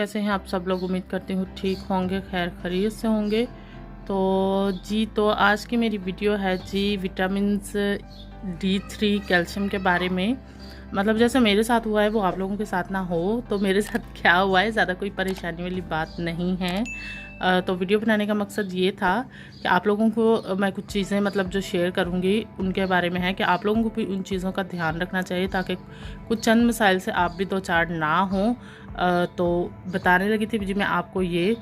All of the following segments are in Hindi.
कैसे हैं आप सब लोग। उम्मीद करती हूँ ठीक होंगे, खैर खैरियत से होंगे। तो आज की मेरी वीडियो है जी विटामिन्स D3 कैल्शियम के बारे में। मतलब जैसे मेरे साथ हुआ है वो आप लोगों के साथ ना हो। तो मेरे साथ क्या हुआ है, ज़्यादा कोई परेशानी वाली बात नहीं है। तो वीडियो बनाने का मकसद ये था कि आप लोगों को मैं कुछ चीज़ें मतलब जो शेयर करूँगी उनके बारे में है कि आप लोगों को भी उन चीज़ों का ध्यान रखना चाहिए ताकि कुछ चंद मसाइल से आप भी दो चार ना हों। तो बताने लगी थी जी मैं आपको ये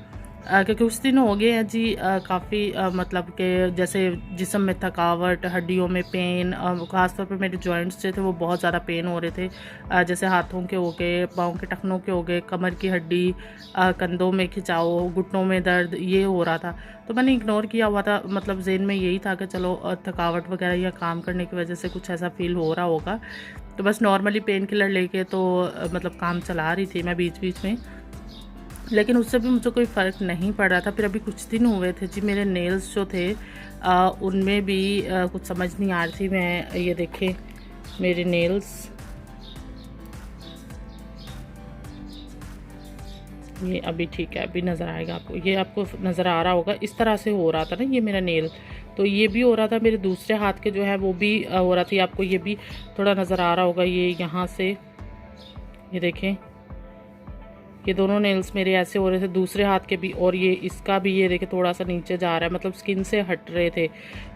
कि कुछ दिन हो गए हैं जी काफ़ी मतलब कि जैसे जिस्म में थकावट, हड्डियों में पेन, ख़ासतौर पर मेरे जॉइंट्स जो थे वो बहुत ज़्यादा पेन हो रहे थे। जैसे हाथों के हो गए, पाँव के टखनों के हो गए, कमर की हड्डी, कंधों में खिंचाव, घुटनों में दर्द, ये हो रहा था। तो मैंने इग्नोर किया हुआ था, मतलब ज़हन में यही था कि चलो थकावट वगैरह या काम करने की वजह से कुछ ऐसा फील हो रहा होगा। तो बस नॉर्मली पेन किलर लेके तो मतलब काम चला रही थी मैं बीच बीच में, लेकिन उससे भी मुझे कोई फ़र्क नहीं पड़ रहा था। फिर अभी कुछ दिन हुए थे जी मेरे नेल्स जो थे उनमें भी कुछ समझ नहीं आ रही थी मैं। ये देखें मेरे नेल्स, ये अभी ठीक है, अभी नज़र आएगा आपको, ये आपको नज़र आ रहा होगा। इस तरह से हो रहा था ना ये मेरा नेल, तो ये भी हो रहा था। मेरे दूसरे हाथ के जो है वो भी हो रहा था। आपको ये भी थोड़ा नज़र आ रहा होगा, ये यहाँ से, ये देखें ये दोनों नेल्स मेरे ऐसे हो रहे थे, दूसरे हाथ के भी, और ये इसका भी ये देखे थोड़ा सा नीचे जा रहा है, मतलब स्किन से हट रहे थे।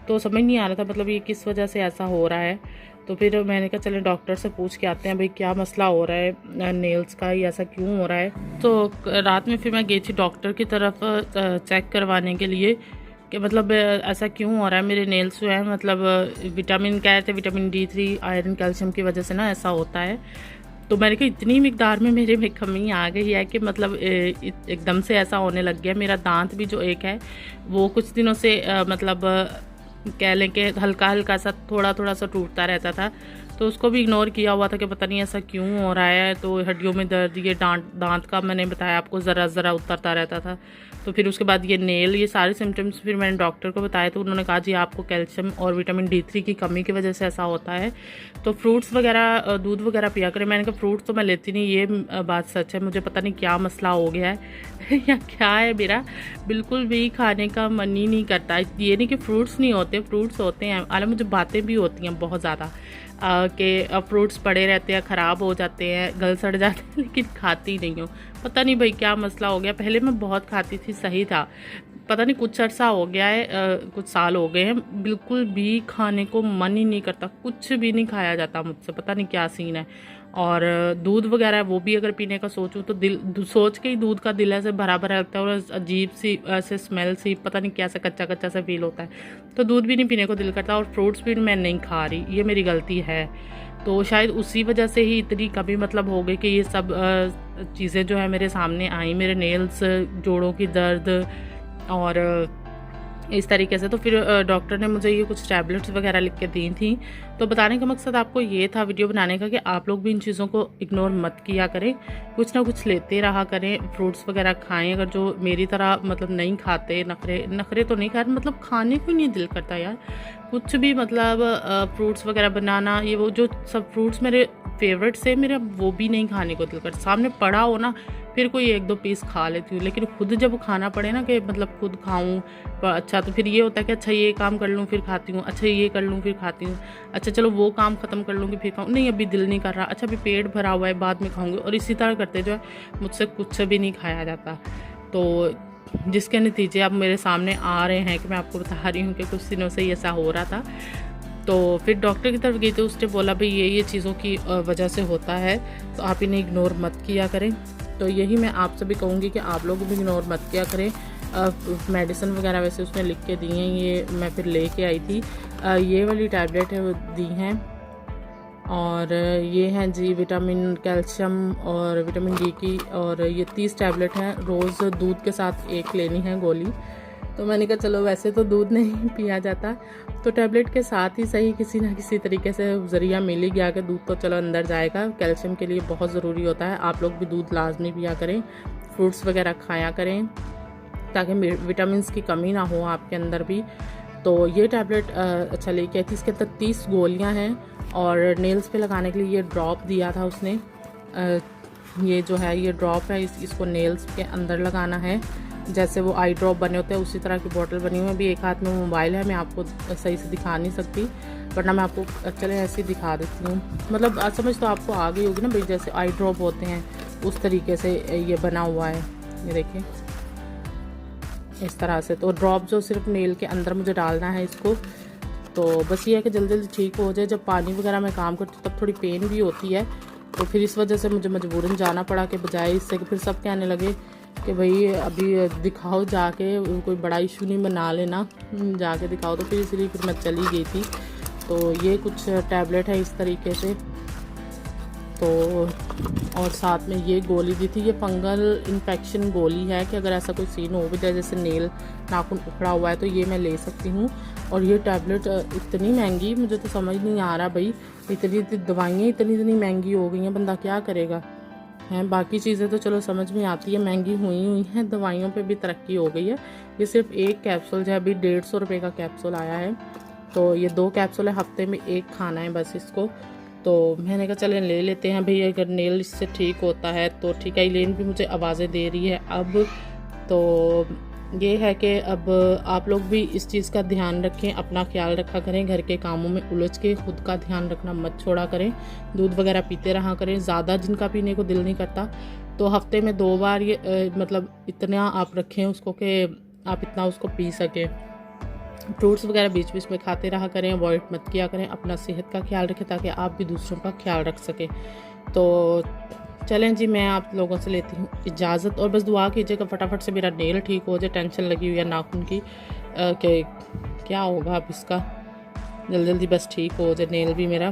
तो समझ नहीं आ रहा था मतलब ये किस वजह से ऐसा हो रहा है। तो फिर मैंने कहा चलें डॉक्टर से पूछ के आते हैं भाई क्या मसला हो रहा है नेल्स का, ये ऐसा क्यों हो रहा है। तो रात में फिर मैं गई थी डॉक्टर की तरफ चेक करवाने के लिए कि मतलब ऐसा क्यों हो रहा है। मेरे नेल्स जो है मतलब विटामिन कह रहे थे, विटामिन D3 आयरन कैल्शियम की वजह से ना ऐसा होता है। तो मैंने कहा इतनी मिकदार में मेरे में कमी आ गई है कि मतलब एकदम से ऐसा होने लग गया। मेरा दांत भी जो एक है वो कुछ दिनों से मतलब कह लें कि हल्का हल्का सा थोड़ा थोड़ा सा टूटता रहता था, तो उसको भी इग्नोर किया हुआ था कि पता नहीं ऐसा क्यों हो रहा है। तो हड्डियों में दर्द, ये दांत का मैंने बताया आपको ज़रा ज़रा उतरता रहता था। तो फिर उसके बाद ये नेल, ये सारे सिम्टम्स फिर मैंने डॉक्टर को बताया। तो उन्होंने कहा जी आपको कैल्शियम और विटामिन D3 की कमी की वजह से ऐसा होता है, तो फ्रूट्स वगैरह, दूध वगैरह पिया करें। मैंने कहा फ्रूट्स तो मैं लेती नहीं, ये बात सच है। मुझे पता नहीं क्या मसला हो गया है या क्या है, मेरा बिल्कुल भी खाने का मन ही नहीं करता। ये नहीं कि फ्रूट्स नहीं होते, फ्रूट्स होते हैं, हालांकि मुझे बातें भी होती हैं बहुत ज़्यादा कि फ्रूट्स पड़े रहते हैं, ख़राब हो जाते हैं, गल सड़ जाते हैं, लेकिन खाती नहीं हूँ। पता नहीं भाई क्या मसला हो गया। पहले मैं बहुत खाती थी, सही था। पता नहीं कुछ अरसा हो गया है, कुछ साल हो गए हैं, बिल्कुल भी खाने को मन ही नहीं करता, कुछ भी नहीं खाया जाता मुझसे, पता नहीं क्या सीन है। और दूध वगैरह वो भी अगर पीने का सोचूं तो दिल सोच के ही दूध का दिल ऐसे भरा भरा लगता है, और अजीब सी ऐसे स्मेल सी, पता नहीं कैसे कच्चा कच्चा सा फील होता है। तो दूध भी नहीं पीने को दिल करता, और फ्रूट्स भी मैं नहीं खा रही, ये मेरी गलती है। तो शायद उसी वजह से ही इतनी कमी मतलब हो गई कि ये सब चीज़ें जो है मेरे सामने आई, मेरे नेल्स, जोड़ों की दर्द और इस तरीके से। तो फिर डॉक्टर ने मुझे ये कुछ टैबलेट्स वगैरह लिख के दी थी। तो बताने का मकसद आपको ये था वीडियो बनाने का कि आप लोग भी इन चीज़ों को इग्नोर मत किया करें, कुछ ना कुछ लेते रहा करें, फ्रूट्स वगैरह खाएं। अगर जो मेरी तरह मतलब नहीं खाते, नखरे तो नहीं खा रहे, मतलब खाने को नहीं दिल करता यार कुछ भी, मतलब फ्रूट्स वगैरह बनाना, ये वो जो सब फ्रूट्स मेरे फेवरेट से, मेरा वो भी नहीं खाने को दिल करता। सामने पड़ा हो ना फिर कोई एक दो पीस खा लेती हूँ, लेकिन खुद जब खाना पड़े ना कि मतलब खुद खाऊं अच्छा, तो फिर ये होता है कि अच्छा ये काम कर लूँ फिर खाती हूँ, अच्छा ये कर लूँ फिर खाती हूँ, अच्छा चलो वो काम ख़त्म कर लूँगी फिर खाऊँ, नहीं अभी दिल नहीं कर रहा, अच्छा अभी पेट भरा हुआ है बाद में खाऊँगी। और इसी तरह करते जो है मुझसे कुछ भी नहीं खाया जाता। तो जिसके नतीजे अब मेरे सामने आ रहे हैं कि मैं आपको बता रही हूँ कि कुछ दिनों से ऐसा हो रहा था। तो फिर डॉक्टर की तरफ गई तो उसने बोला भाई ये चीज़ों की वजह से होता है, तो आप इन्हें इग्नोर मत किया करें। तो यही मैं आपसे भी कहूँगी कि आप लोग भी इग्नोर मत किया करें। मेडिसिन वगैरह वैसे उसने लिख के दी हैं, ये मैं फिर लेके आई थी। ये वाली टैबलेट है वो दी हैं, और ये हैं जी विटामिन कैल्शियम और विटामिन D की, और ये 30 टैबलेट हैं, रोज़ दूध के साथ एक लेनी है गोली। तो मैंने कहा चलो वैसे तो दूध नहीं पिया जाता, तो टैबलेट के साथ ही सही किसी ना किसी तरीके से ज़रिया मिल ही गया कि दूध तो चलो अंदर जाएगा, कैल्शियम के लिए बहुत ज़रूरी होता है। आप लोग भी दूध लाजमी पिया करें, फ्रूट्स वगैरह खाया करें ताकि विटामिन की कमी ना हो आपके अंदर भी। तो ये टैबलेट अच्छा लेके आई थी, इसके अंदर 30 गोलियाँ हैं, और नेल्स पे लगाने के लिए ये ड्रॉप दिया था उसने। ये जो है ये ड्रॉप है, इसको नेल्स के अंदर लगाना है। जैसे वो आई ड्रॉप बने होते हैं उसी तरह की बॉटल बनी हुई है। अभी एक हाथ में मोबाइल है, मैं आपको सही से दिखा नहीं सकती, वरना मैं आपको चले ऐसे ही दिखा देती हूँ। मतलब समझ तो आपको आ गई होगी ना भाई, जैसे आई ड्रॉप होते हैं उस तरीके से ये बना हुआ है। ये देखिए इस तरह से। तो ड्रॉप जो सिर्फ नेल के अंदर मुझे डालना है इसको। तो बस ये है कि जल्दी जल्दी ठीक हो जाए। जब पानी वगैरह में काम करती हूँ तब थोड़ी पेन भी होती है, तो फिर इस वजह से मुझे मजबूरन जाना पड़ा, कि बजाय इससे कि फिर सब कहने लगे कि भाई अभी दिखाओ जाके, कोई बड़ा इशू नहीं बना लेना, जाके दिखाओ। तो फिर इसलिए फिर मैं चली गई थी। तो ये कुछ टैबलेट है इस तरीके से। तो और साथ में ये गोली दी थी, ये फंगल इन्फेक्शन गोली है कि अगर ऐसा कोई सीन हो भी जाए जैसे नेल नाखून उखड़ा हुआ है तो ये मैं ले सकती हूँ। और ये टैबलेट इतनी महंगी, मुझे तो समझ नहीं आ रहा भाई, इतनी दवाइयाँ इतनी महंगी हो गई हैं, बंदा क्या करेगा हैं। बाकी चीज़ें तो चलो समझ में आती है, महंगी हुई हैं, दवाइयों पे भी तरक्की हो गई है। ये सिर्फ एक कैप्सूल जो है अभी 150 रुपये का कैप्सूल आया है। तो ये 2 कैप्सूल है, हफ्ते में 1 खाना है बस इसको। तो मैंने कहा चलें ले लेते हैं भाई, अगर नेल इससे ठीक होता है तो ठीक है। इलेन भी मुझे आवाज़ें दे रही है अब। तो ये है कि अब आप लोग भी इस चीज़ का ध्यान रखें, अपना ख्याल रखा करें, घर के कामों में उलझ के खुद का ध्यान रखना मत छोड़ा करें। दूध वगैरह पीते रहा करें, ज़्यादा जिनका पीने को दिल नहीं करता तो हफ्ते में 2 बार ये मतलब इतना आप रखें उसको कि आप इतना उसको पी सकें। फ्रूट्स वगैरह बीच बीच में खाते रहा करें, अवॉइड मत किया करें। अपना सेहत का ख्याल रखें ताकि आप भी दूसरों का ख्याल रख सकें। तो चलें जी, मैं आप लोगों से लेती हूँ इजाज़त। और बस दुआ कीजिएगा फटाफट से मेरा नेल ठीक हो जाए। टेंशन लगी हुई है नाखून की कि क्या होगा अब इसका, जल्दी जल्दी बस ठीक हो जाए नेल भी मेरा।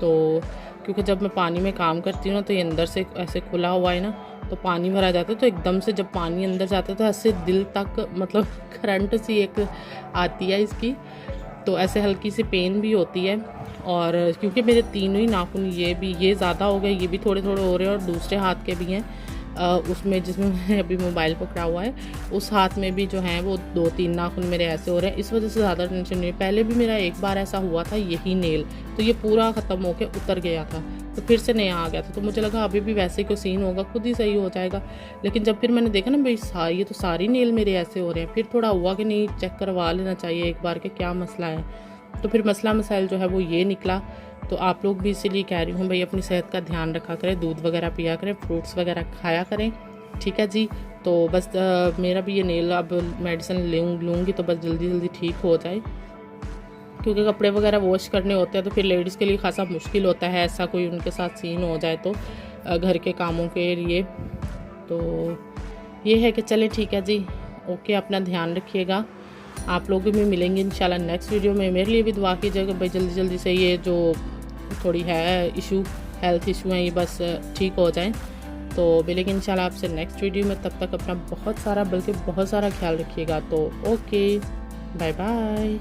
तो क्योंकि जब मैं पानी में काम करती हूँ ना तो ये अंदर से ऐसे खुला हुआ है ना, तो पानी भरा जाता है, तो एकदम से जब पानी अंदर जाता है तो ऐसे दिल तक मतलब करंट सी एक आती है इसकी, तो ऐसे हल्की सी पेन भी होती है। और क्योंकि मेरे तीनों ही नाखून ये ज़्यादा हो गए, ये भी थोड़े थोड़े हो रहे हैं, और दूसरे हाथ के भी हैं उसमें जिसमें मैंने अभी मोबाइल पकड़ा हुआ है उस हाथ में भी जो हैं वो 2-3 नाखून मेरे ऐसे हो रहे हैं। इस वजह से ज़्यादा टेंशन नहीं है। पहले भी मेरा एक बार ऐसा हुआ था यही नेल, तो ये पूरा ख़त्म होके उतर गया था, तो फिर से नया आ गया था। तो मुझे लगा अभी भी वैसे कोई सीन होगा, खुद ही सही हो जाएगा। लेकिन जब फिर मैंने देखा ना भाई ये तो सारी नेल मेरे ऐसे हो रहे हैं, फिर थोड़ा हुआ कि नहीं चेक करवा लेना चाहिए एक बार के क्या मसला है। तो फिर मसला मसाइल जो है वो ये निकला। तो आप लोग भी इसीलिए कह रही हूँ भाई अपनी सेहत का ध्यान रखा करें, दूध वगैरह पिया करें, फ्रूट्स वगैरह खाया करें, ठीक है जी। तो बस मेरा भी ये नेल अब मेडिसिन लूँगी तो बस जल्दी जल्दी ठीक हो जाए, क्योंकि कपड़े वगैरह वॉश करने होते हैं तो फिर लेडीज़ के लिए खासा मुश्किल होता है, ऐसा कोई उनके साथ सीन हो जाए तो घर के कामों के लिए। तो ये है कि चले ठीक है जी, ओके, अपना ध्यान रखिएगा। आप लोग भी मिलेंगे इंशाल्लाह नेक्स्ट वीडियो में। मेरे लिए भी दुआ कीजिएगा भाई जल्दी जल्दी से ये जो थोड़ी है इशू, हेल्थ इशू है, ये बस ठीक हो जाएं। तो मिलेंगे इंशाल्लाह आपसे नेक्स्ट वीडियो में। तब तक अपना बहुत सारा ख्याल रखिएगा। तो ओके, बाय बाय।